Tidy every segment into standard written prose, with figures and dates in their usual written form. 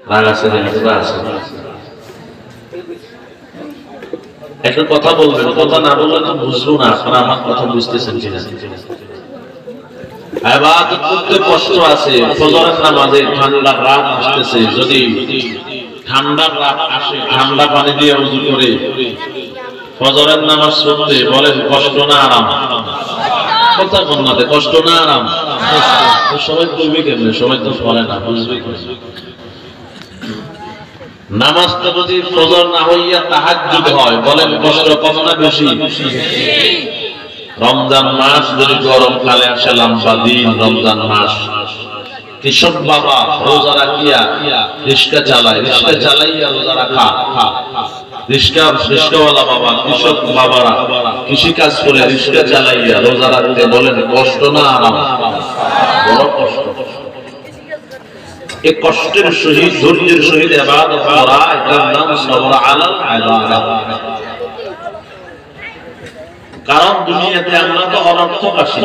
রাগ আছে না আছে একটা কথা বলবেন কথা না বললে তো বুঝবো না আপনারা আমার কথা বুঝতেছেন কিনা ইবাদত করতে কষ্ট আছে ফজরের নামাজে ঠান্ডা রাত আসতেছে যদি ঠান্ডা রাত আসে ঠান্ডা পানি দিয়ে ওযু করে ফজরের নামাজ পড়তে বলেন কষ্ট না আরাম কথা কোন না কষ্ট না আরাম সবাই বুঝবে কেমনে সবাই তো পড়ে না বুঝবে নামাজটা যদি ফজর না হইয়া তাহাজ্জুদ হয় বলেন কষ্ট কত না বেশি রমজান মাস যদি গরম কালে আসে লম্বা দিন রমজান মাস কৃষক বাবা রোজা রাখিয়া রিস্কা চালাইয়া রোজা রাখা রিস্কাওয়ালা বাবা কৃষক বাবারা কৃষি কাজ করে রিস্কা চালাইয়া রোজা রাখতে বলেন কষ্ট না আরাম বড় কষ্ট এই কষ্টের সহিত ধৈর্যের সহিত ইবাদত করা এটার নাম সবর আলাল ইবাদত কারণ দুনিয়াতে আমরা তো অনর্থক আসি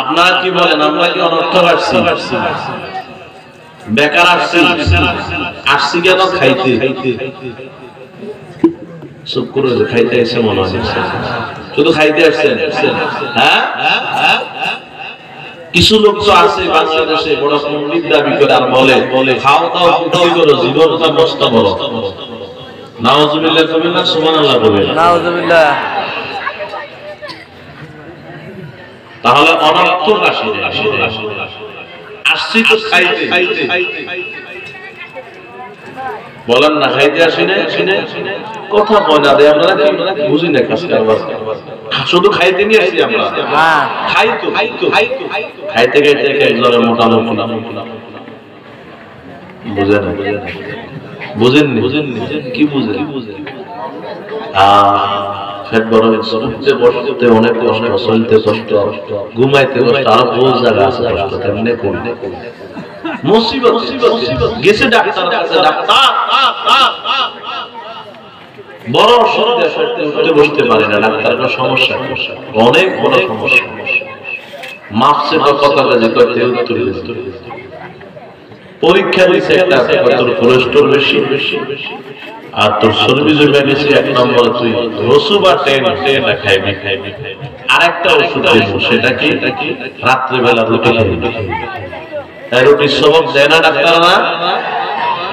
আপনারা কি বলেন আমরা কি অনর্থক আসছি বেকার আসছি কেন খাইতে সব করে খাইতে এসে মনে হয় শুধু খাইতে আসছেন হ্যাঁ কিছু লোক তো আছে বাংলাদেশে বড় পণ্ডিত দাবি করে আর বলে খাও দাও ফুটাই করো জীবনটা নষ্ট করো নাউজুবিল্লাহ কবেন না সুবহানাল্লাহ বলেন নাউজুবিল্লাহ তাহলে অনর্থক আসছি তো খাইতে বলেন না খাইতে আসি না কথা বলে না আমরা কি বুঝি না কাজ কারবার শুধু খাইতে নিয়ে আসি আমরা খাইতে একজনের মোটা লোক বুঝেননি কি বুঝেন ফেট বড় হচ্ছে বসতে অনেক কষ্ট চলতে কষ্ট ঘুমাইতে কষ্ট আরো বহু জায়গা আছে কষ্ট তেমনি করলে মুসিবত গেছে ডাক্তার বড় অসুবিধা বসতে পারে না ডাক্তারের সমস্যা অনেক বড় সমস্যা মাপসে কথা কাজে করতে উত্তর পরীক্ষা দিচ্ছে একটা তোর কোলেস্ট্রল বেশি আর তোর চর্বি জমে গেছে এক নম্বরে তুই রসু বা টেন খাইবি আরেকটা ওষুধ দেবো সেটা কি রাত্রেবেলা রুটি খাবি রুটির সবক দেয় না ডাক্তাররা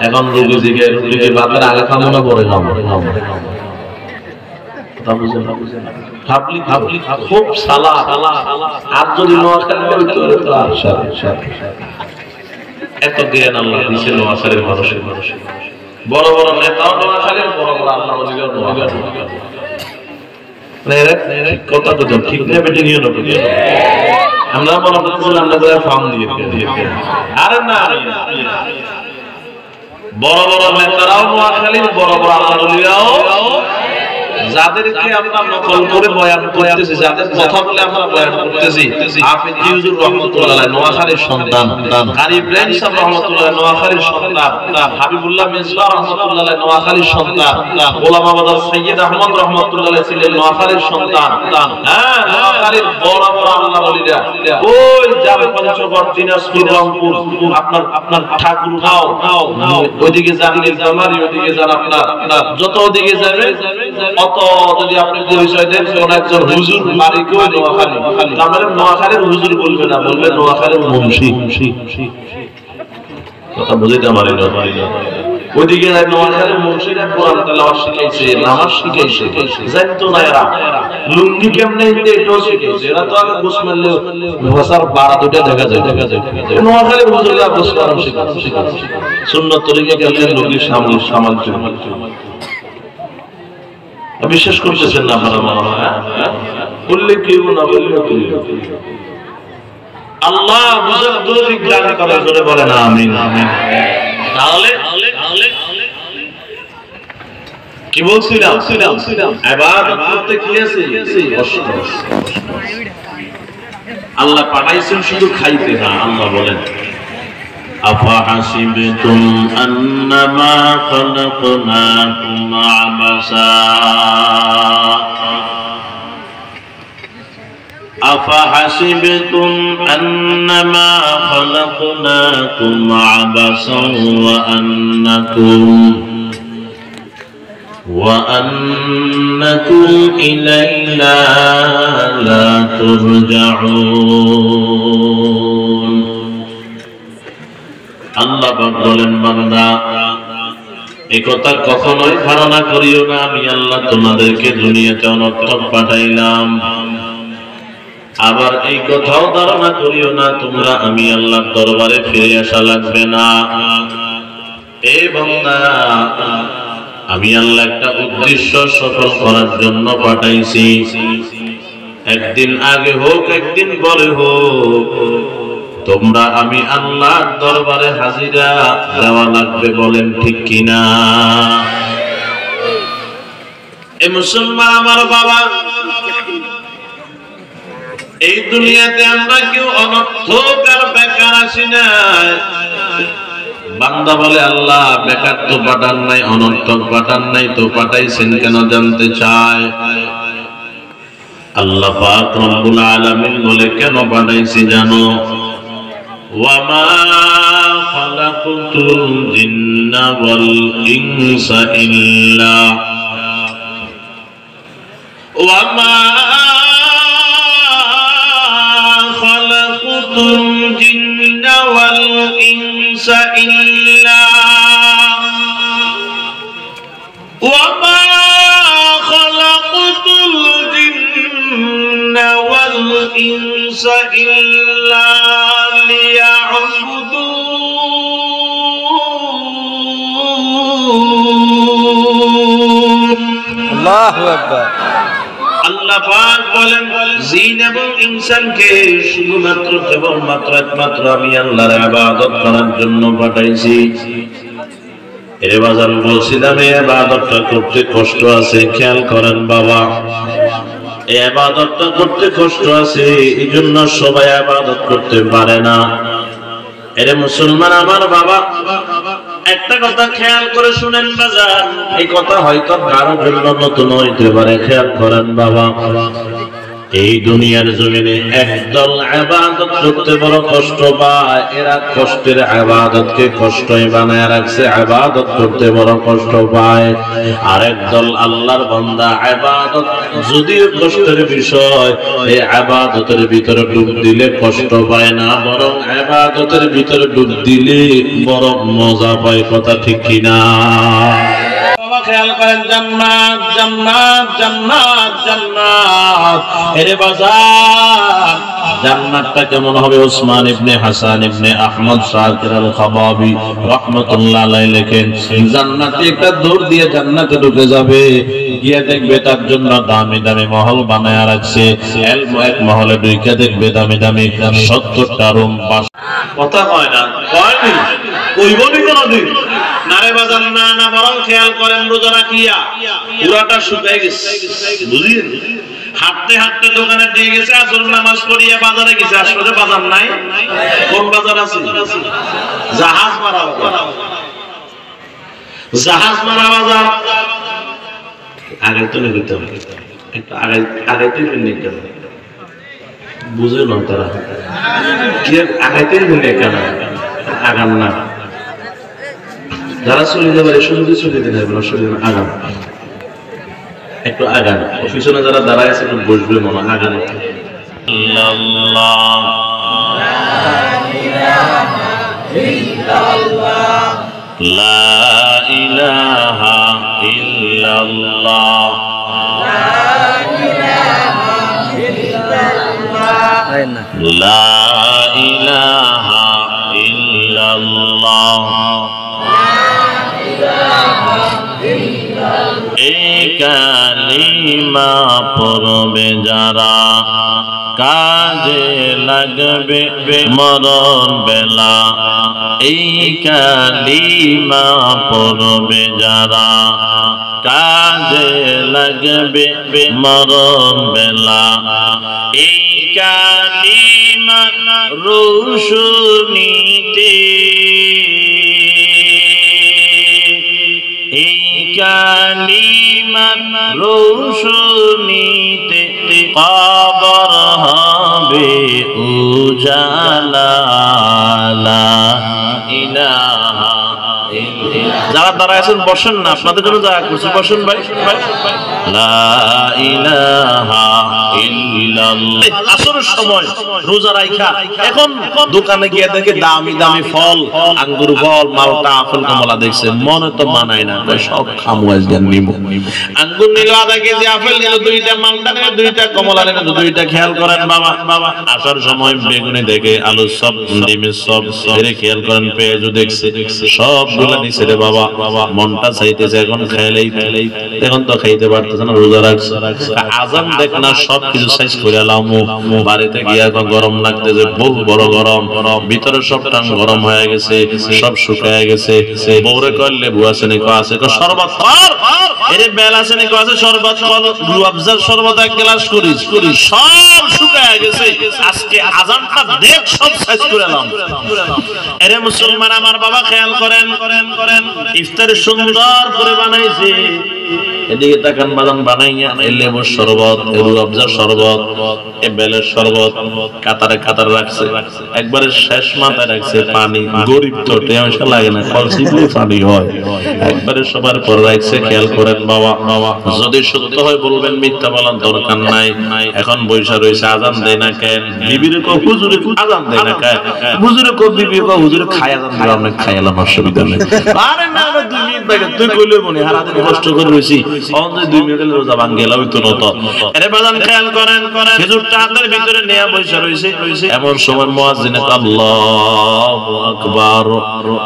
এখন রোগী দিকে রুটিকে ভাতের আগে খাবো না পরে খাবো খুব সালা আর যদি এত জ্ঞান আল্লাহ দিয়েছে নোয়াখালীর মানুষের বড় বড় নেতাও নোয়াখালীর বড় বড় আল্লাহ কথা তো ঠিক না বেটে নিয়ে নেবো আমরা বড় আমরা ফার্ম দিয়ে আরে না বড় বড় নেতারাও নোয়াখালীর বড় বড় আল্লাহ যাদেরকে আমরা নকল করে বয়ান করতেছি যাদের কথা বলে আমরা বয়ান করতেছি হাফেজ হুজুর রাহমাতুল্লাহ আলাইহি নোয়াখালীর সন্তান কারি ইব্রাহিম সাহেব রাহমাতুল্লাহ নোয়াখালীর সন্তান হাবিবুল্লাহ মিসবাহ রাহমাতুল্লাহ আলাইহি নোয়াখালীর সন্তান গোলাম আবাদ সৈয়দ আহমদ রাহমাতুল্লাহ আলাইহি ছিলেন নোয়াখালীর সন্তান হ্যাঁ নোয়াখালীর বড় বড় আল্লাহ ওলিরা ওই যাবে পঞ্চগড় দিনাজপুর রংপুর আপনার ঠাকুরগাঁও ওইদিকে যান নীলফামারী ওইদিকে যান আপনার যত ওদিকে যাবে অত যদি আপনি পরিচয় দেন কোন একজন হুজুর বাড়ি কই নোয়াখালী তাহলে নোয়াখালীর হুজুর বলবে না বলবে নোয়াখালীর মুন্সি কথা বুঝতে পারেন না ওইদিকে নোয়াখালীর মুন্সিরা কোরআন তেলাওয়াত শিখাইছে নামাজ শিখাইছে জানতো না এরা লুঙ্গি কেমনে দিতে এটাও শিখাইছে এরা তো আগে ঘুষ মারলে ভাষার 12 দুটা দেখা যায় নোয়াখালীর হুজুররা ঘুষ মারানো শিখাইছে সুন্নাত তরিকা কেমনে লুঙ্গি সামাল বিশ্বাস করতেছেন না আপনারা বললে কেউ না বললে আল্লাহ বুঝার তৌফিক দান করার জন্য বলেন আমিন তাহলে কি বলছিলাম ইবাদত করতে কি আছে কষ্ট আল্লাহ পাঠাইছেন শুধু খাইতে না আল্লাহ বলেন أفحسبتم أنما خلقناكم عبثا أفحسبتم أنما خلقناكم عبثا وأنكم إلينا لا ترجعون আল্লাহ বলেন বান্দা একথা কখনোই ধারণা করিও না আমি আল্লাহ তোমাদেরকে দুনিয়াতে অনর্থক পাঠাইলাম আবার এই কথাও ধারণা করিও না তোমরা আমি আল্লাহর দরবারে ফিরে আসা লাগবে না এ বান্দা আমি আল্লাহ একটা উদ্দেশ্য সফল করার জন্য পাঠাইছি একদিন আগে হোক একদিন পরে হোক তোমরা আমি আল্লাহর দরবারে হাজিরা দেওয়া লাগবে বলেন ঠিক কিনা এ মুসলমান আমার বাবা এই দুনিয়াতে আমরা কেউ অনর্থক আর বেকার আসি না বান্দা বলে আল্লাহ বেকার তো পাঠান নাই অনর্থক পাঠান নাই তো পাঠাইছেন কেন জানতে চায় আল্লাহ পাক রব্বুল আলামিন বলে কেন পাঠাইছি জানো ওয়ামা খালাকুতুল জিন্না ওয়াল ইনসা ইল্লা ওয়ামা খালাকুতুল জিন্না ওয়াল ইনসা ইল্লা ওয়ামা খালাকুতুল জিন্না ওয়াল ইনসা ইল্লা আল্লাহু আকবার আল্লাহ পাক বলেন জিন এবং ইনসানকে শুধুমাত্র কেবলমাত্র একমাত্র আমি আল্লাহর ইবাদত করার জন্য পাঠাইছি এর বাজান বলছিলাম এই ইবাদতটা করতে কষ্ট আছে খেয়াল করেন বাবা এই ইবাদতটা করতে কষ্ট আছে এইজন্য সবাই ইবাদত করতে পারে না এরে মুসলমান আমার বাবা একটা কথা খেয়াল করে শুনেন বাজার এই কথা হয়তো কারো জন্য নতুন হইতে পারে খেয়াল করেন বাবা এই দুনিয়ার জমিনে একদল ইবাদত করতে বড় কষ্ট পায় এরা কষ্টের ইবাদতকে কষ্টই বানায় রাখছে ইবাদত করতে বড় কষ্ট পায় আর একদল আল্লাহর বান্দা ইবাদত যদিও কষ্টের বিষয় এই ইবাদতের ভিতরে ডুব দিলে কষ্ট পায় না বরং ইবাদতের ভিতরে ডুব দিলে বড় মজা পায় কথা ঠিক কিনা বাবা খেয়াল করেন জান্নাত জান্নাত জান্নাত জান্নাত এর বাজার জান্নাতটা কেমন হবে ওসমান ইবনে হাসান ইবনে আহমদ শাকির আল খাবাবি রাহমাতুল্লাহ আলাইহি লেখেন জান্নাতে একটা দৌড় দিয়ে জান্নাতে ঢুকে যাবে গিয়ে দেখবে তার জন্য দামি দামি মহল বানায়া রাখছে এক মহলে ঢুকে দেখবে দামি দামি 70টা রুম বাস কথা হয় না কয়নি কইবনি কোনদিন নারে বাজার না না বরং খেয়াল করেন রোজা রাখিয়া পুরাটা শুকায় গেছে বুঝলেন হাঁটতে হাঁটতে দোকানে দিয়ে গেছে আসর নামাজ পড়িয়া বাজারে গেছে আসলে বাজার নাই কোন বাজার আছে জাহাজ মারা বাজার জাহাজ মারা বাজার আগে তো নিতে হবে একটু আগে আগাইতে নিতে হবে বুঝে না তারা কি আগাইতে নিলে কেন আগাম না যারা চলে যাবে শুধু চলে দিন আগাম একটু আগান পিছনে যারা দাঁড়ায় আছে একটু বসবে মনে আগান লা ইলাহা ইল্লাল্লাহ লা ইলাহা ইল্লাল্লাহ এই কালিমা পড়বে যারা কাজে লাগবে মরণ বেলা এই কালিমা পড়বে যারা কাজে লাগবে মরণ বেলা এই কালিমা রোশনীতে এই কালিমার রোশনীতে কবর হবে উজালা লা ইলাহা ইল্লাল্লাহ। যারা দাঁড়ায় আছেন বসেন না, আপনাদের জন্য জায়গা করছি, বসেন ভাই। লা ইলাহা ইল্লাল্লাহ। আসরের সময় রোজা রাখা এখন দোকানে গিয়ে দেখে দামি দামি ফল, আঙ্গুর ফল, মালটা, আপেল, কমলা দেখছে, মনে তো মানায় না, সব খামু আজকে নিব। আঙ্গুর নিল আধা কেজি, আপেল নিল দুইটা, মালটা নিল দুইটা, কমলা নিল দুইটা। খেয়াল করেন বাবা, আসার সময় বেগুনি দেখে, আলুর সব, ডিমের সব, খেয়াল করেন পেঁয়াজও দেখছে, সবগুলা নিছে রে বাবা। মনটা চাইতেছে এখন খেলেই, এখন তো খাইতে পারতেছে না, রোজা রাখছে। আজান দেখ না, সবকিছু সাইজ করে এলাম, বাড়িতে গিয়া গরম লাগতেছে, বহু বড় গরম, ভিতরে সব টান গরম হয়ে গেছে, সব শুকায় গেছে। বউরে কল লেবু আছে নাকি, আছে শরবত কর, এরে বেল আছে নাকি, আছে শরবত কর, রুয়াবজার শরবত এক গ্লাস করিস, সব শুকায় গেছে। আজকে আজানটা দেখ, সব সাইজ করে এলাম। এরে মুসলমান আমার বাবা, খেয়াল করেন, ইফতার সুন্দর করে বানাইছে। এদিকে তাকান বাদাম বানাইয়া, লেবুর শরবত, রুয়াবজার শরবত, বেলের শরবত কাতারে কাতারে রাখছে, একবারে শেষ মাথায় রাখছে পানি। গরিব তো টেনশন লাগে না, কলসিগুলো পানি হয়, একবারে সবার পর রাখছে। খেয়াল করেন বাবা, যদি সত্য হয় বলবেন, মিথ্যা বলার দরকার নাই। এখন বৈশা রয়েছে, আজান দেয় না কেন? বিবির কো হুজুরে আজান দেয় না কেন? হুজুরে কো বিবি কো হুজুরে খায়, আজান দিলে আমরা খাইলাম, অসুবিধা নেই। আরে না, 2 মিনিট লাগে, তুই কইলে মনে হারাদিন কষ্ট করে রইছি, অন্তত 2 মিনিটের রোজা ভাঙ্গেলা হইতো না তো। আরে বাজান খেয়াল করেন, খেজুরটা হাতের ভিতরে নিয়ে বসে রইছে। এমন সময় মুয়াজ্জিন আল্লাহু আকবার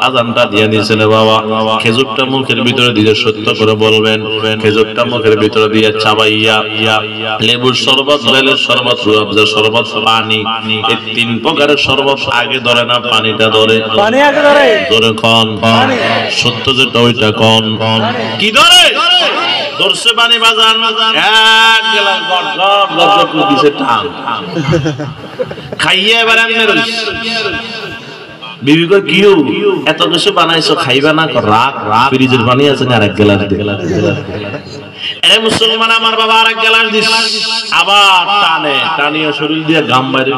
আজানটা দিয়ে দিয়েছে রে বাবা। খেজুরটা মুখের ভিতরে দিয়ে সত্য করে বলবেন, খেজুরটা মুখের ভিতরে দিয়ে চাবাইয়া লেবুর শরবত, বেলের শরবত, রুয়াবজার শরবত, পানি, এই 3 প্রকারের শরবত আগে ধরে না পানিটা ধরে? পানি আগে ধরে। ধরে কোন সত্য যেটা ওইটা কোন কি ধরে? ধরছে পানি বাজান, এক গ্লাস গট দিছে টান, খাইয়ে এবার এমনি রইছে। বিবি কই কিউ এত কিছু বানাইছো, খাইবা না? রাখ, ফ্রিজের পানি আছে না, আরেক গ্লাস দে। এরে মুসলমান আমার বাবা, আরেক গ্লাস দিস, আবার টানিয়া শরীর দিয়ে গাম বাইরে।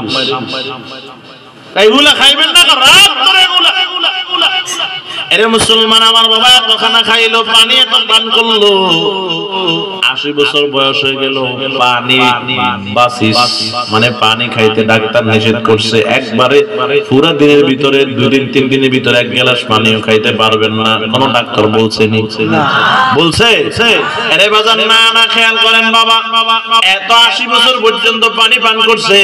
এইগুলা খাইবেন না, রাখ করে এগুলা। এরে মুসলমান আমার বাবা, এত খানা খাইলো, পানি এত পান করলো, 80 বছর বয়স হয়ে গেল, পানি বাসিস, মানে পানি খাইতে ডাক্তার নিষেধ করছে। একবারে পুরো দিনের ভিতরে 2 দিন 3 দিনের ভিতরে 1 গ্লাস পানিও খাইতে পারবেন না, কোন ডাক্তার বলছে নি? বলছে? আরে বাজান না, খেয়াল করেন বাবা, এত 80 বছর পর্যন্ত পানি পান করছে,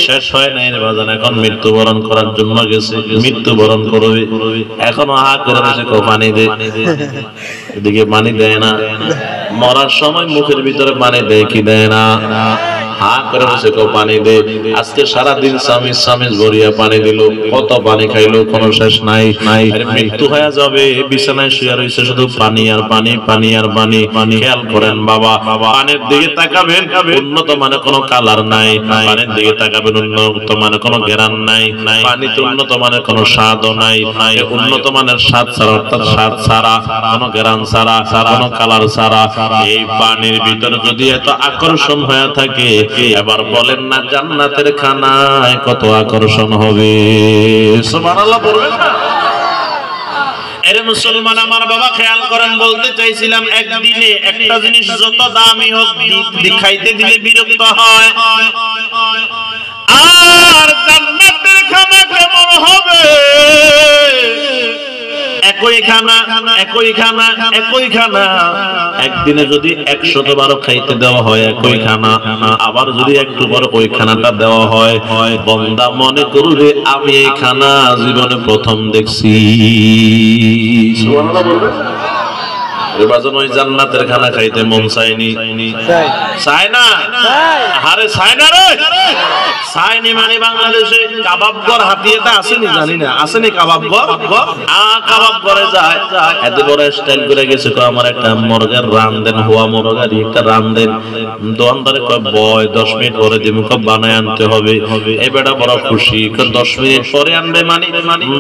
শেষ হয় নাই রে বাজান, এখন মৃত্যুবরণ করার জন্য গেছে, মৃত্যুবরণ করবে। এখন হা করে রয়েছে, পানি দে। এদিকে পানি দেয় না, মরার সময় মুখের ভিতরে পানি দেয় কি দেয় না? হা করে বসে পানি দে। আজকে সারাদিন সামিজ ভরিয়া পানি দিল, কত পানি খাইলো, কোনো শেষ নাই। মৃত্যু হয়ে যাবে, বিছানায় শুয়ে রয়েছে, শুধু পানি আর পানি, পানি আর পানি। খেয়াল করেন বাবা, পানির দিকে তাকাবেন, উন্নত মানে কোনো কালার নাই। পানির দিকে তাকাবেন, উন্নত মানে কোনো ঘ্রাণ নাই। পানিতে উন্নত মানে কোনো স্বাদও নাই। উন্নত মানের স্বাদ ছাড়া, অর্থাৎ স্বাদ ছাড়া, কোনো ঘ্রাণ ছাড়া, কোনো কালার ছাড়া, এই পানির ভিতরে যদি এত আকর্ষণ হয়ে থাকে, এবার বলেন না জান্নাতের খানায় কত আকর্ষণ হবে? সুবহানাল্লাহ বলবেন না? এরে মুসলমান আমার বাবা, খেয়াল করেন, বলতে চাইছিলাম, একদিনে একটা জিনিস যত দামি হোক, খাইতে দিলে বিরক্ত হয়। আর জান্নাতের খানা কেমন হবে? একই খানা একদিনে যদি 100 বারও খাইতে দেওয়া হয় একই খানা, আবার যদি একটু পরে ওই খানাটা দেওয়া হয়, বান্দা মনে করবে আমি এই খানা জীবনে প্রথম দেখছি। সুবহানাল্লাহ বলবেন। ওই জান্নাতের খানা খাইতে মন চায়নি? চায় না? আরে চায় না রে, চায়নি মানে বাংলাদেশে কাবাব ঘর হাতিয়াটা আসেনি, জানি না আসেনি কাবাব ঘর। কাবাব ঘরে যায়, এত বড় স্টাইল করে গেছে, আমার একটা মুরগের রান দেন, হুয়া মুরগার একটা রান দেন। দোকানদারে কয় বয় 10 মিনিট পরে দিমু, বানায় আনতে হবে। এই বেটা বড় খুশি, 10 মিনিট পরে আনবে, মানে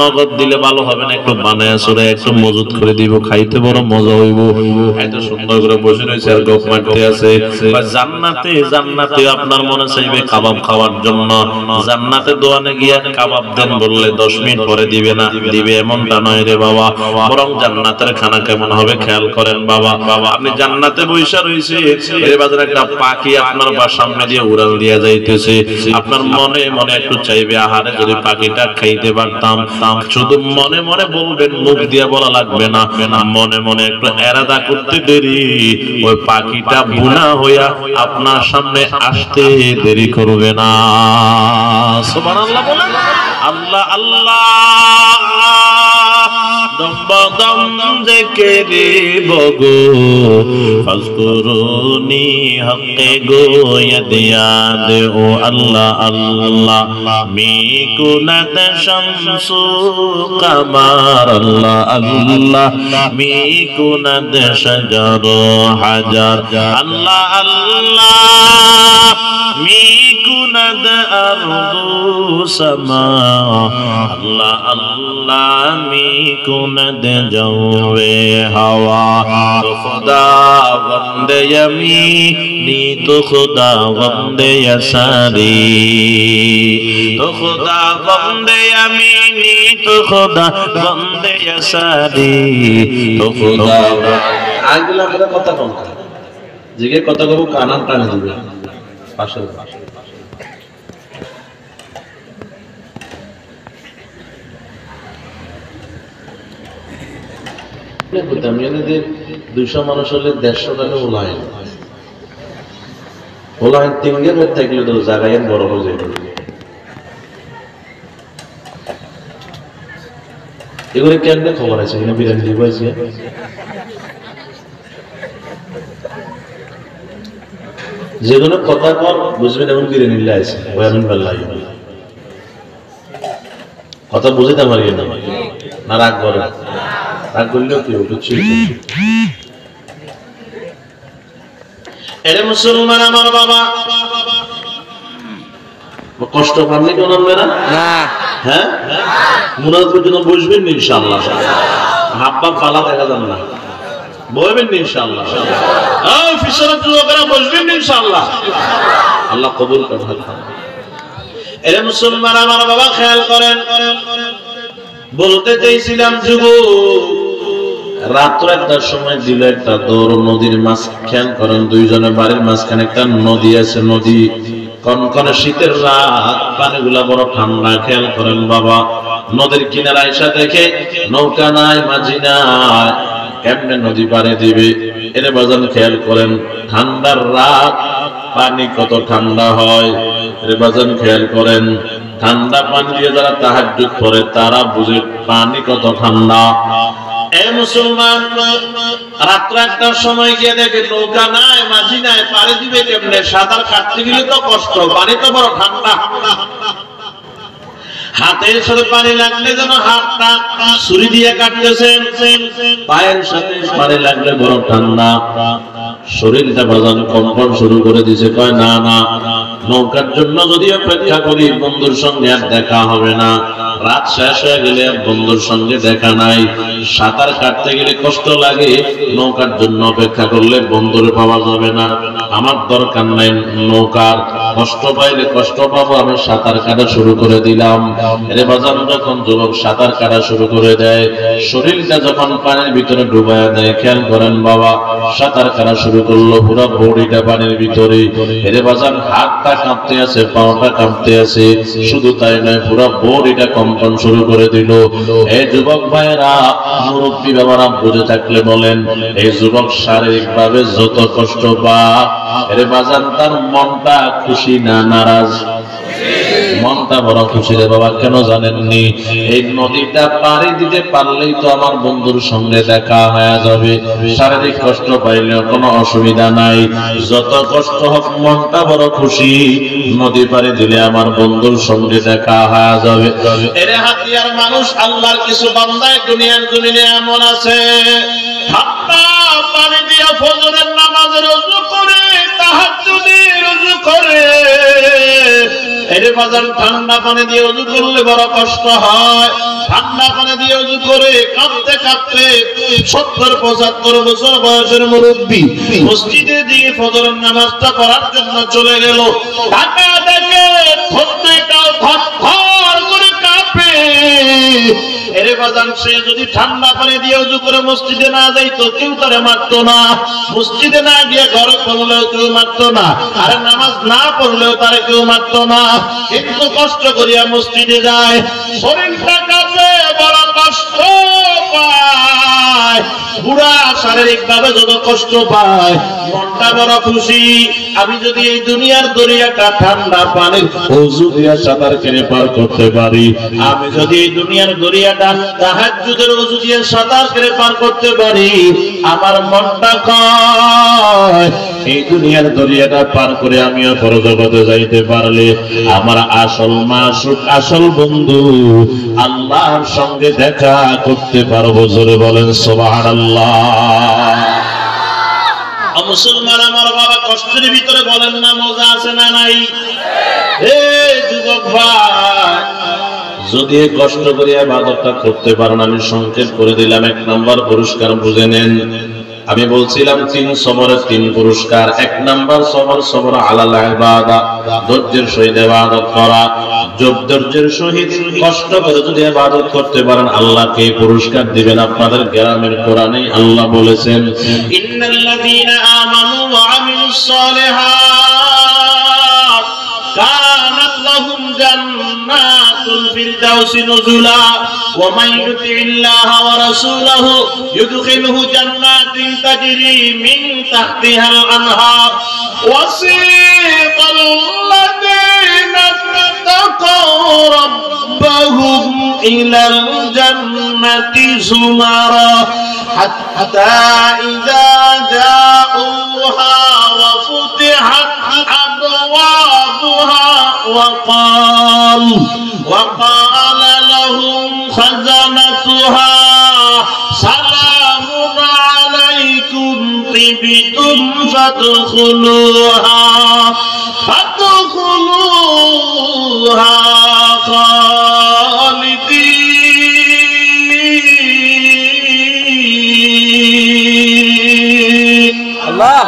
নগদ দিলে ভালো হবে না, একটু বানায় চড়ে একটু মজুত করে দিব, খাইতে বড় মজা হইব। এত সুন্দর করে বসে রয়েছে আর গোপ মারতে আছে। জান্নাতে জান্নাতে আপনার মনে চাইবে কাবাব খাওয়ার জন্য, জান্নাতে দোয়ানে গিয়া কাবাব দেন বললে 10 মিনিট পরে দিবে না, দিবে এমনটা নয় রে বাবা। বরং জান্নাতের খানা কেমন হবে খেয়াল করেন বাবা। আপনি জান্নাতে বৈশা রয়েছে, এর বাজারে একটা পাখি আপনার সামনে দিয়ে উড়াল দিয়ে যাইতেছে, আপনার মনে মনে একটু চাইবে আহারে যদি পাখিটা খাইতে পারতাম। শুধু মনে মনে বলবেন, মুখ দিয়ে বলা লাগবে না, মনে মনে একটু এরাদা করতে দেরি, ওই পাখিটা বুনা হইয়া আপনার সামনে আসতে দেরি করবে না। সুবহানাল্লাহ বলেন। আল্লাহ আল্লাহ দম জিকিরে বগো ফাজকুরুনি হকে গো ইয়াদ ও আল্লাহ আল্লাহ মিকুনাত শামসু কামার আল্লাহ আল্লাহ মিকুনাত শাজার হাজার আল্লাহ আল্লাহ মিকুনাত আরদু সামা আল্লাহ আল্লাহ মিকুনাত জওয়ে হাওয়া তো খুদা বন্দে यमीनी तो खुदा बंदे यसारी तो खुदा बंदे यमीनी तो खुदा बंदे यसारी तो खुदा আইগুলা আমরা কথা কম জিগে কথা কব কানান টানে দিবে পাশে তামিয়ানদের 200 মানুষ হলে 150 টাকা ওলাইন ওলাইন তিনগের মধ্যে থাকলে তো জায়গায় বড় হয়ে যাবে। এগুলো কেমনে খবর আছে কিনা বিরিয়ানি দিব আছে যেগুলো কথা কর বুঝবেন এমন বিরিয়ানি লাইছে ওয়ামিন বিল্লাহি কথা বুঝতে পারি না রাগ করে রাগ করলেও কি বুঝছি। এরে মুসলমান আমার বাবা কষ্ট পাননি কোন আপনারা না? হ্যাঁ মুনাজাত পর্যন্ত বসবেন ইনশাআল্লাহ, হাব্বা পালা দেখা যাবে না, বসবেন ইনশাআল্লাহ। এই ফিসরাত যুবকেরা বসবেন ইনশাআল্লাহ, আল্লাহ কবুল করুন। এরে মুসলমান আমার বাবা খেয়াল করেন, বলতে চাইছিলাম যুবক রাত্র 1টার সময় দিল একটা দৌড় নদীর মাছ। খেয়াল করেন দুইজনের বাড়ির মাঝখানে একটা নদী আছে, নদী কনকনে শীতের রাত, পানিগুলা বড় ঠান্ডা। খেয়াল করেন বাবা নদীর কিনারা এসে দেখে নৌকা নাই মাঝি নাই, কেমনে নদী পাড়ে দিবে? এর বাজান খেয়াল করেন ঠান্ডার রাত পানি কত ঠান্ডা হয়। এর বাজান খেয়াল করেন ঠান্ডা পানি দিয়ে যারা তাহাজ্জুদ পড়ে তারা বুঝে পানি কত ঠান্ডা। এ মুসলমান রাত্র 1টার সময় গিয়ে দেখে নৌকা নাই মাঝি নাই, পাড়ি দিবে কেমনে? সাঁতার কাটতে গেলে তো কষ্ট, পানি তো বড় ঠান্ডা। হাতের সাথে পানি লাগলে যেন হাতটা ছুরি দিয়ে কাটতেছেন, পায়ের সাথে পানি লাগলে বড় ঠান্ডা। শরীরটা বাজান কম্পন শুরু করে দিছে। কয় না না, নৌকার জন্য যদি অপেক্ষা করি বন্ধুর সঙ্গে আর দেখা হবে না। রাত শেষ হয়ে গেলে বন্ধুর সঙ্গে দেখা নাই। সাঁতার কাটতে গেলে কষ্ট লাগে, নৌকার জন্য অপেক্ষা করলে বন্ধুর পাওয়া যাবে না। আমার দরকার নাই নৌকার, কষ্ট পাইলে কষ্ট পাবো, আমি সাঁতার কাটা শুরু করে দিলাম। এর বাজান যখন যুবক সাঁতার কাটা শুরু করে দেয়, শরীরটা যখন পানির ভিতরে ডুবাইয়া দেয়, খেয়াল করেন বাবা সাঁতার কাটা শুরু করলো, পুরো বডিটা পানির ভিতরে। এর বাজান হাতটা কাঁপতে আছে, পাওটা কাঁপতে আছে, শুধু তাই নয় পুরো বডিটা কম্পন শুরু করে দিল। এই যুবক ভাইরা মুরব্বী বাবারা বুঝে থাকলে বলেন, এই যুবক শারীরিক ভাবে যত কষ্ট পায়, এর বাজান তার মনটা খুশি না নারাজ? মনটা বড় খুশি রে বাবা। কেন জানেননি? এই নদীটা পাড়ি দিতে পারলেই তো আমার বন্ধুর সঙ্গে দেখা হয়ে যাবে। শারীরিক কষ্ট পাইলেও কোনো অসুবিধা নাই, যত কষ্ট হোক মনটা বড় খুশি, নদী পাড়ি দিলে আমার বন্ধুর সঙ্গে দেখা হয়ে যাবে। এরে হাতিয়ার মানুষ আল্লাহর কিছু বান্দায় দুনিয়ার জমিনে এমন আছে, ঠান্ডা পানি দিয়া ফজরের নামাজের ওযু করে তাহাজ্জুদের ওযু করে এরে বাজান ঠান্ডা পানি দিয়ে ওযু করলে বড় কষ্ট হয় ঠান্ডা পানি দিয়ে ওযু করে কাঁপতে কাঁপতে 70-75 বছর বয়সের মুরব্বি মসজিদে দিয়ে ফজরের নামাজটা পড়ার জন্য চলে গেল ঢাকা দেখে থরটাও থরথর করে কাঁপে এরে বাজান সে যদি ঠান্ডা পানি দিয়ে ওযু করে মসজিদে না যাইতো কেউ তারে মারতো না মসজিদে না গিয়ে ঘরে পড়লেও কেউ মারতো না আর নামাজ না পড়লেও তারে কেউ মারতো না কিন্তু কষ্ট করিয়া মসজিদে যায় শরীরটা কাঁপে বড় কষ্ট পায় পুরা শারীরিক ভাবে যত কষ্ট পায় মনটা বড় খুশি আমি যদি এই দুনিয়ার দরিয়াটা ঠান্ডা পানির ওযু দিয়ে সাঁতার কেটে পার করতে পারি আমি যদি এই দুনিয়ার দরিয়াটা তাহাজ্জুদের ওযু দিয়ে সাঁতার কেটে পার করতে পারি আমার মনটা কয় এই দুনিয়ার দরিয়াটা পার করে আমিও পরজগতে যাইতে পারলে আমার আসল মাসুক আসল বন্ধু আল্লাহর সঙ্গে দেখা করতে পারবো জোরে বলেন সুবহানাল্লাহ মুসলমান আমার বাবা কষ্টের ভিতরে বলেন না মজা আছে না নাই হে যুবক ভাই যদি কষ্ট করে ইবাদতটা করতে পারেন আমি সংকেত করে দিলাম 1 নম্বর পুরস্কার বুঝে নেন আমি বলছিলাম 3 সবরের 3 পুরস্কার 1 নম্বর সবর আলাল ইবাদা ধৈর্যের সহিত ইবাদত করা ধৈর্যের সহিত কষ্ট করে যদি ইবাদত করতে পারেন আল্লাহকে পুরস্কার দিবেন আপনাদের গ্রামের কোরআনে আল্লাহ বলেছেন ইন্নাল্লাযীনা আমানু ওয়া আমিলুস সালিহাত কানাত লাহুম জান্নাতুল ফিরদাউসি নুজুলা ওয়া মান ইউতি'িল্লাহা ওয়া রাসূলাহু ইউদখিলহু জান্নাতিন তাজরি মিন তাহতিহাল আনহার ওয়াসিকাল লাযীনা তাকাউ রাব্বাহুম ইলাল জান্নাতি যুমারা হাত্তা ইযা জাউহা ওয়া ফুতিহাত আবওয়াবুহা وقال لهم خزنتها سلام عليكم طبتم فادخلوها خالدين الله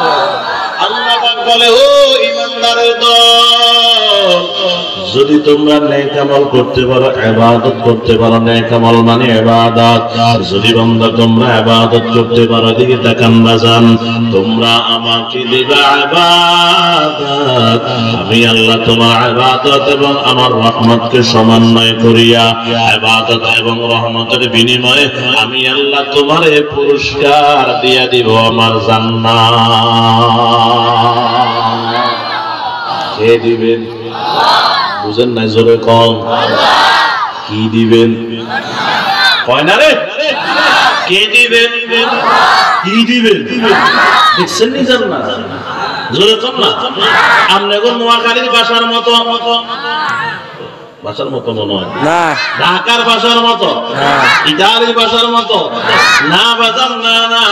বলে ও ইমানদারের দল যদি তোমরা নেক আমল করতে পারো ইবাদত করতে পারো নেক আমল মানে ইবাদত যদি বান্দা তোমরা ইবাদত করতে পারো দিকে তাকান বাজান তোমরা আমাকে দিবা ইবাদত আমি আল্লাহ তোমার ইবাদত এবং আমার রহমতকে সমন্বয় করিয়া ইবাদত এবং রহমতের বিনিময়ে আমি আল্লাহ তোমারে পুরস্কার দিয়া দিব আমার জান্নাত কে দিবেন বুঝেন নাই জোরে কম কি দিবেন কয় না রে কে দিবেন কি দিবেন দেখছেন নি জান্নাত জোরে কম না আমনে গো নোয়াখালীর ভাষার মতো ভাষার মতো নয় না ঢাকার ভাষার মতো ইতালির ভাষার মতো না বাজান না না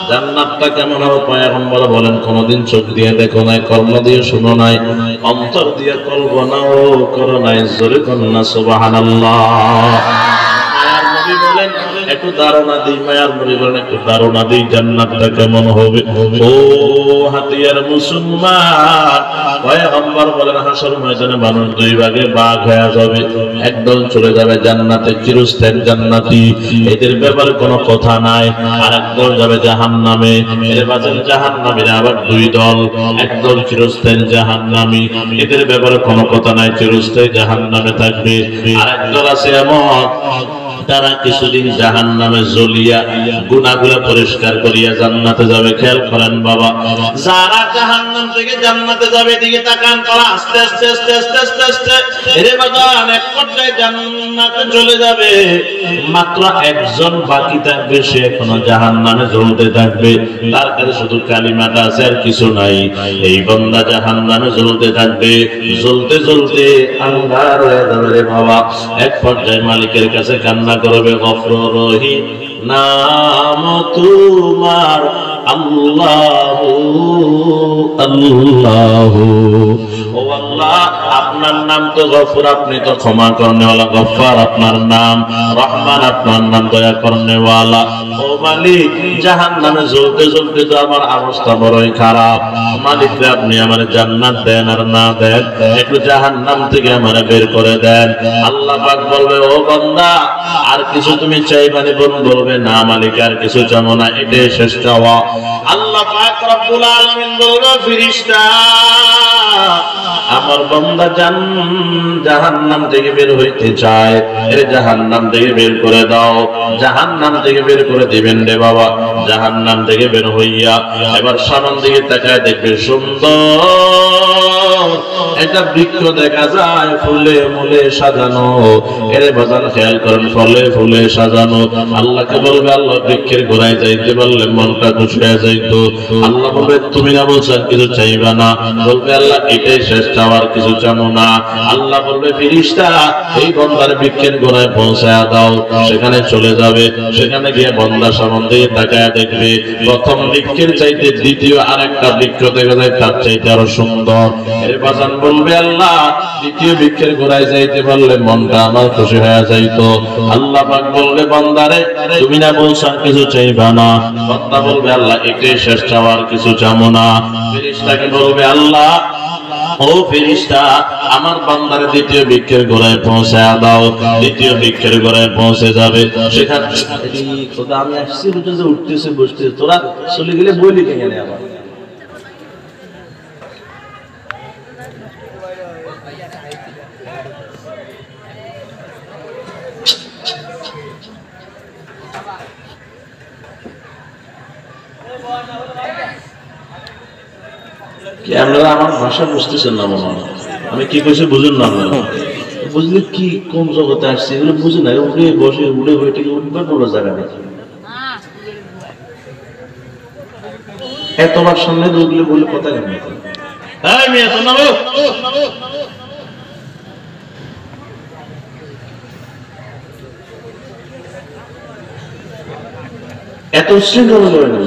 জান্নাতটা কেমন হবে পয়গম্বর বলেন কোনদিন চোখ দিয়ে দেখো নাই কর্ম দিয়ে শুনো নাই অন্তর দিয়ে কল্পনাও করো নাই জোরে কন্না সুবহানাল্লাহ মায়ার নবী বলেন একটু ধারণা দিই মায়ার নবী বলেন একটু ধারণা দিই জান্নাতটা কেমন হবে ও হাতিয়ার মুসলমান পয়গম্বর বলেন হাসর ময়দানে মানুষ দুই ভাগে ভাগ হয়ে যাবে একদল চলে যাবে জান্নাতে চিরস্থায়ী জান্নাতি এদের ব্যাপারে কোনো কথা নাই আর একদল যাবে জাহান্নামে এর মাঝে জাহান্নামীরা আবার দুই দল একদল চিরস্থায়ী জাহান্নামী এদের ব্যাপারে কোনো কথা নাই চিরস্থায়ী জাহান্নামে থাকবে আর একদল আছে এমন তারা কিছুদিন জাহান্নামে জ্বলিয়া গুনাহগুলো পরিষ্কার করিয়া জান্নাতে যাবে খেয়াল করেন বাবা যারা জাহান্নাম থেকে জান্নাতে যাবে দিকে তাকান তারা আস্তে আস্তে আস্তে আস্তে আস্তে আস্তে এর বাগান এক পর্যায়ে জান্নাতে চলে যাবে মাত্র একজন বাকি থাকবে সে এখনো জাহান্নামে জ্বলতে থাকবে তার কাছে শুধু কালিমাটা আছে আর কিছু নাই এই বান্দা জাহান্নামে জ্বলতে থাকবে জ্বলতে জ্বলতে আন্ধার হয়ে যাবে রে বাবা এক পর্যায়ে মালিকের কাছে কান্না করবে গফুর রহিম নাম তোমার আল্লাহু আল্লাহু। ও আল্লাহ, আপনার নাম তো গফুর, আপনি তো ক্ষমা করনেওয়ালা, গফফার আপনার নাম, রহমান আপনার নাম, দয়া করনেওয়ালা। ও মালিক, জাহান্নামে জ্বলতে জ্বলতে তো আমার অবস্থা বড়ই খারাপ। মালিক রে, আপনি আমার জান্নাত দেন আর না দেন, একটু জাহান্নাম থেকে আমারে বের করে দেন। আল্লাহ পাক বলবে, ও বান্দা, আর কিছু তুমি চাইবানি? বলবে, না মালিক, আর কিছু চাবো না, এটাই শেষ চাওয়া। আল্লাহ পাক রব্বুল আলামিন বলবে, ফেরেশতা, আমার বান্দা জাহান্নাম থেকে বের হইতে চায়, এর জাহান্নাম থেকে বের করে দাও। জাহান্নাম থেকে বের করে দিবেন রে বাবা। জাহান্নাম থেকে বের হইয়া এবার সামন দিকে তাকায় দেখবে সুন্দর একটা বৃক্ষ দেখা যায়, ফুলে মুলে সাজানো। এরে বাজান খেয়াল করেন, ফলে ফুলে সাজানো। আল্লাহকে বলবে, আল্লাহ বৃক্ষের গোড়ায় যাইতে বললে মনটা খুশি হয়ে যাইতো। আল্লাহ বলবে, তুমি না বলছো কিছু চাইবা না? বলবে, আল্লাহ এটাই শেষ চাওয়ার, কিছু চাবো না। আল্লাহ বলবে, ফেরেশতা, এই বান্দার বৃক্ষের গোড়ায় পৌঁছায়া দাও। সেখানে চলে যাবে, সেখানে গিয়ে বান্দা সামন দিয়ে তাকায় দেখবে প্রথম বৃক্ষের চাইতে দ্বিতীয় আরেকটা বৃক্ষ দেখা যায়, তার চাইতে আরো সুন্দর। এর বাজান বলবে, আল্লাহ দ্বিতীয় বৃক্ষের গোড়ায় যাইতে পারলে মনটা আমার খুশি হয়ে যাইতো। আল্লাহ পাক বলবে, বান্দারে, তুমি না বলছো কিছু চাইবা না? বান্দা বলবে, আল্লাহ এটাই শেষ চাওয়ার, কিছু চাবো না। ফেরেশতাকে বলবে, আল্লাহ, ও ফেরেশতা, আমার বান্দার দ্বিতীয় বৃক্ষের গোড়ায় পৌঁছায়া দাও। দ্বিতীয় বৃক্ষের গোড়ায় পৌঁছে যাবে, সেখানে আমি আসছি পর্যন্ত উঠতেছে বসতেছে, তোরা চলে গেলে বলি কেন আবার? আপনারা আমার ভাষা বুঝতেছেন না মনে হয়, আমি কি কইছি বুঝুন না? বুঝলে কি কোন জগতে আসছে এগুলো বুঝে না। উঠে বসে উঠে বইটে উঠবার বড় জায়গা নেই। তোমার সামনে ঢুকলে বলে কথা কেন? এত শৃঙ্খলা করে না।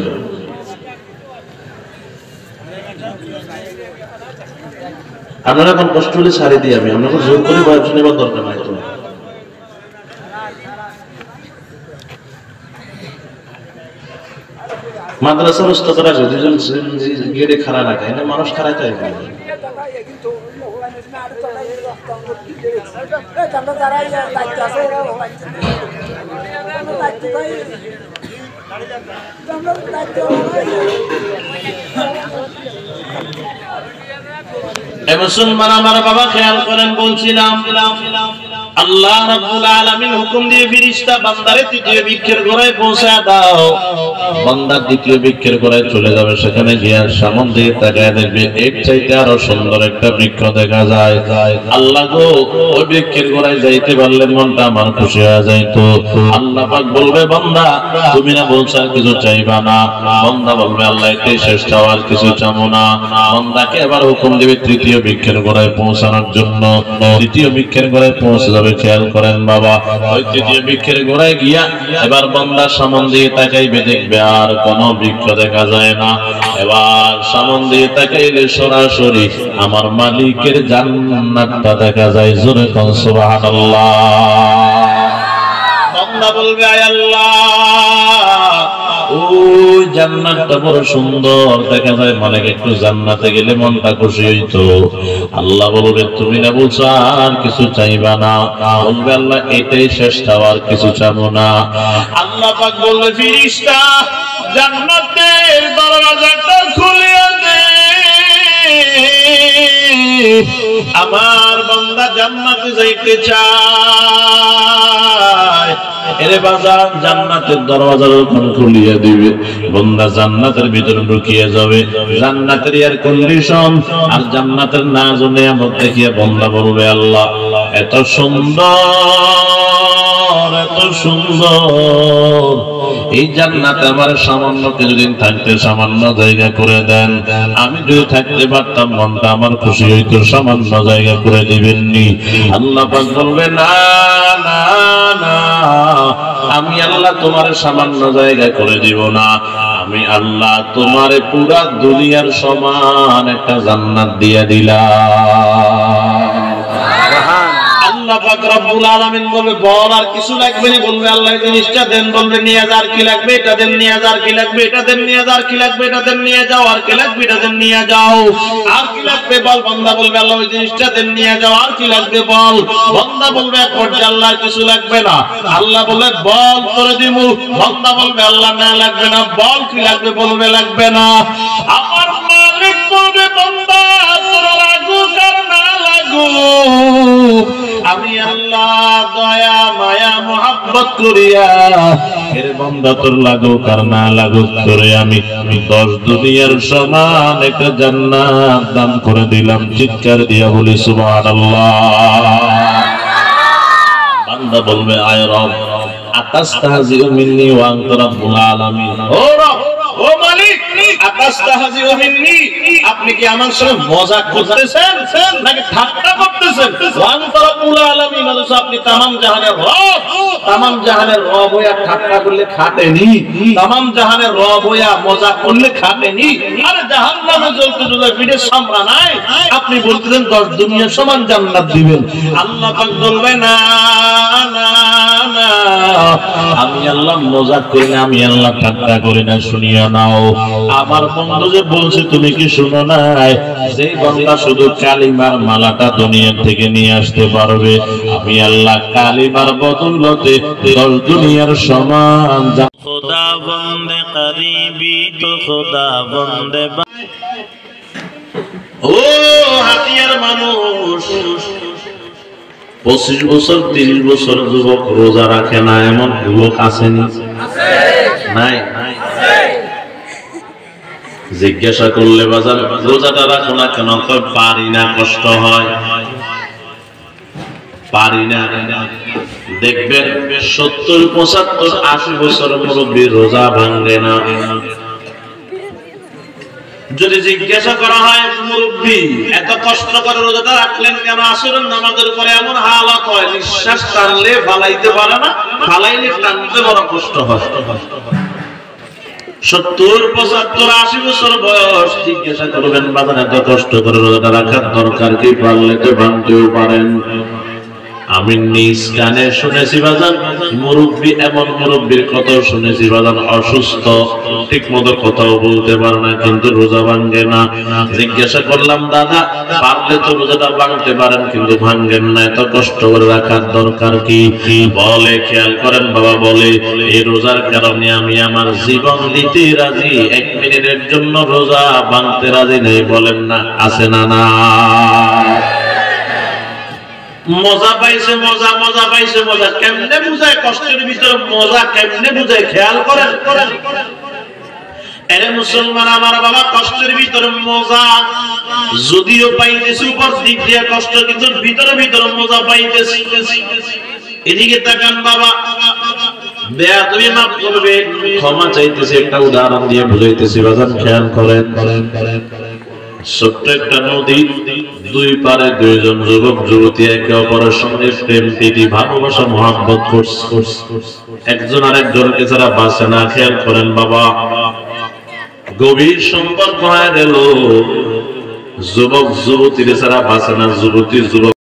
আপনারা এখন কষ্ট হলে ছাড়ি দিই আমি, আপনাকে জোর করে বয়স নেবার দরকার নাই। তো মাদ্রাসার উস্তাদ আছে, দুজন গেটে খাড়া রাখে, মানুষ খাড়াই তাই মুসলমান আমার বাবা খেয়াল করেন, বলছিলাম আল্লাহ রাব্বুল আলামিন হুকুম দিয়ে ফেরেশতা বান্দারে দ্বিতীয় বৃক্ষের গোড়ায় পৌঁছায় দাও। বান্দা দ্বিতীয় বৃক্ষের গোড়ায় চলে যাবে, সেখানে গিয়ে সামন দিয়ে তাকায় দেখবে এর চাইতে আরো সুন্দর একটা বৃক্ষ দেখা যায়। আল্লাহ গো, ওই বৃক্ষের গোড়ায় যাইতে পারলে মনটা আমার খুশি হয়ে যাইতো। আল্লাহ পাক বলবে, বান্দা তুমি না বলছো কিছু চাইবা না? বান্দা বলবে, আল্লাহ এটাই শেষ চাওয়ার, কিছু চাবো না। বান্দাকে এবার হুকুম দিবে তৃতীয় বৃক্ষের গোড়ায় পৌঁছানোর জন্য। তৃতীয় বৃক্ষের গোড়ায় পৌঁছে যাবে, খেয়াল করেন বাবা। ওই তৃতীয় বৃক্ষের গোড়ায় গিয়া এবার বান্দা সামন দিয়ে তাকাইবে, দেখবে আর কোন বৃক্ষ দেখা যায় না। এবার সামন দিয়ে তাকাইলে সরাসরি আমার মালিকের জান্নাতটা দেখা যায়। জোরে কোন সুবহানাল্লাহ। বান্দা বলবে, আয় আল্লাহ, ওই জান্নাতটা বড় সুন্দর দেখা যায়, মালিক একটু জান্নাতে গেলে মনটা খুশি হইতো। আল্লাহ বলবে, তুমি না বলছো আর কিছু চাইবা না? বলবে, আল্লাহ এটাই শেষ চাওয়ার, কিছু চাবো না। আল্লাহ পাক বলবে, ফেরেশতা জান্নাতের দরজাটা খুলে দে, আমার বান্দা জান্নাতে যাইতে চায়। এরে বাজার জান্নাতের দরজা যখন খুলিয়ে দিবে, বান্দা জান্নাতের ভিতরে ঢুকিয়ে যাবে। জান্নাতের এয়ার কন্ডিশন আর জান্নাতের নাজ নিয়ামত দেখিয়ে বান্দা বলবে, আল্লাহ এত সুন্দর, এত সুন্দর, এই জান্নাতে আমার সামান্য কিছুদিন থাকতে সামান্য জায়গা করে দেন। আমি যদি থাকতে পারতাম মনটা আমার খুশি হইতো, সামান্য জায়গা করে দিবেননি? আল্লাহ পাক বলবে, না না না, আমি আল্লাহ তোমারে সামান্য জায়গা করে দিব না, আমি আল্লাহ তোমারে পুরা দুনিয়ার সমান একটা জান্নাত দিয়ে দিলাম। আল্লাহ পাক রব্বুল আলামিন বলবে বল আর কিছু লাগবে না, বলবে আল্লাহ এই জিনিসটা দেন, বলবে নিয়ে যা, আর কি লাগবে এটা দেন, নিয়ে যা, আর কি লাগবে এটা দেন, নিয়ে যা, আর কি লাগবে এটা দেন, নিয়ে যাও, আর কি লাগবে এটা দেন, নিয়ে যাও, আর কি লাগবে বল। বান্দা বলবে আল্লাহ ওই জিনিসটা দেন, নিয়ে যাও, আর কি লাগবে বল। বান্দা বলবে এক পর্যায়ে আল্লাহ কিছু লাগবে না, আল্লাহ বলে বল করে দিমু। বান্দা বলবে আল্লাহ না লাগবে না, বল কি লাগবে, বলবে লাগবে না। আমার মালিক বলবে বান্দা তোরা লাগুক আর না লাগুক, আমি আল্লাহ দয়া মায়া মোহাব্বত করিয়া এর বান্দা তোর লাগুক আর না লাগুক করে আমি 10 দুনিয়ার সমান একটা জান্নাত দান করে দিলাম। চিৎকার দিয়া বলি সুবহানাল্লাহ। বান্দা বলবে আয় রব আতাস্তাহজিউ মিন্নি ওয়া আনতা রাব্বুল আলামিন, ও রব ও মালিক আতাস্তাহজিউ মিন্নি, আপনি কি আমার সাথে মজাক করতেছেন নাকি ঠাট্টা করতেছেন? ওয়া আনতা রাব্বুল আলামিন, অথচ আপনি তামাম জাহানের রব, তামাম জাহানের রব হইয়া ঠাট্টা করলে খাটেনি, তামাম জাহানের রব হইয়া মজাক করলে খাটেনি। আরে জাহান্নামে জ্বলতে জ্বলতে পিঠে সামরা নাই, আপনি বলতেছেন 10 দুনিয়া সমান জান্নাত দিবেন। আল্লাহ পাক বলবে না না না, আমি আল্লাহ মজাক করি না, আমি আল্লাহ ঠাট্টা করি না। শুনিয়া নাও, আমার বন্ধু যে বলছে তুমি কি শুনো নাই, যে বান্দা শুধু কালিমার মালাটা দুনিয়া থেকে নিয়ে আসতে পারবে, আমি আল্লাহ কালিমার বদৌলতে 10 দুনিয়ার সমান। খোদা বন্দে করিবি তো খোদা বন্দে। ও হাতিয়ার মানুষ, 25 বছর 30 বছর যুবক রোজা রাখে না, এমন যুবক আসেনি? নাই? জিজ্ঞাসা করলে বাজার রোজাটা রাখো না কেন, পারি না, কষ্ট হয়, পারি না। দেখবেন 70 75 80 বছর মুরব্বী রোজা ভাঙে না। যদি জিজ্ঞাসা করা হয় মুরব্বী এত কষ্ট করে রোজাটা রাখলেন কেন, আসরের নামাজের পরে এমন হালাত হয় নিঃশ্বাস টানলে ফালাইতে পারে না, ফালাইলে টানতে বড় কষ্ট হয়। 70 75 80 বছর বয়স, জিজ্ঞাসা করবেন বাজার এত কষ্ট করে রোজাটা রাখার দরকার কি, পারলে তো ভাঙতেও পারেন। আমি নিজ কানে শুনেছি বাজান মুরব্বী, এমন মুরব্বীর কথাও শুনেছি বাজান অসুস্থ, ঠিক মতো কথাও বলতে পারে না, কিন্তু রোজা ভাঙ্গে না। জিজ্ঞাসা করলাম দাদা পারলে তো রোজাটা ভাঙতে পারেন কিন্তু ভাঙ্গেন না, এত কষ্ট করে রাখার দরকার কি? বলে খেয়াল করেন বাবা, বলে এই রোজার কারণে আমি আমার জীবন দিতে রাজি, 1 মিনিটের জন্য রোজা ভাঙতে রাজি নেই। বলেন না আছে না? না মজা পাইছে, মজা মজা পাইছে, মজা কেমনে বুঝায়, কষ্টের ভিতরে মজা কেমনে বুঝায় খেয়াল করেন। এরে মুসলমান আমার বাবা, কষ্টের ভিতরে মজা যদিও পাইতেছি, উপর দিক দিয়ে কষ্ট, কিন্তু ভিতরে ভিতরে মজা পাইতেছি। এদিকে তাকান বাবা, বেয়াদবি মাফ করবে, ক্ষমা চাইতেছি, একটা উদাহরণ দিয়ে বুঝাইতেছি বাজান, খেয়াল করেন। ছোট্ট একটা নদী, 2 পারে 2 জন যুবক যুবতী একে অপরের সঙ্গে প্রেম প্রীতি ভালোবাসা মহব্বত করছে, একজন আরেকজনকে ছাড়া বাঁচে না। খেয়াল করেন বাবা, গভীর সম্পর্ক হয়ে গেল, যুবক যুবতীর ছাড়া বাঁচে না, যুবতী যুবক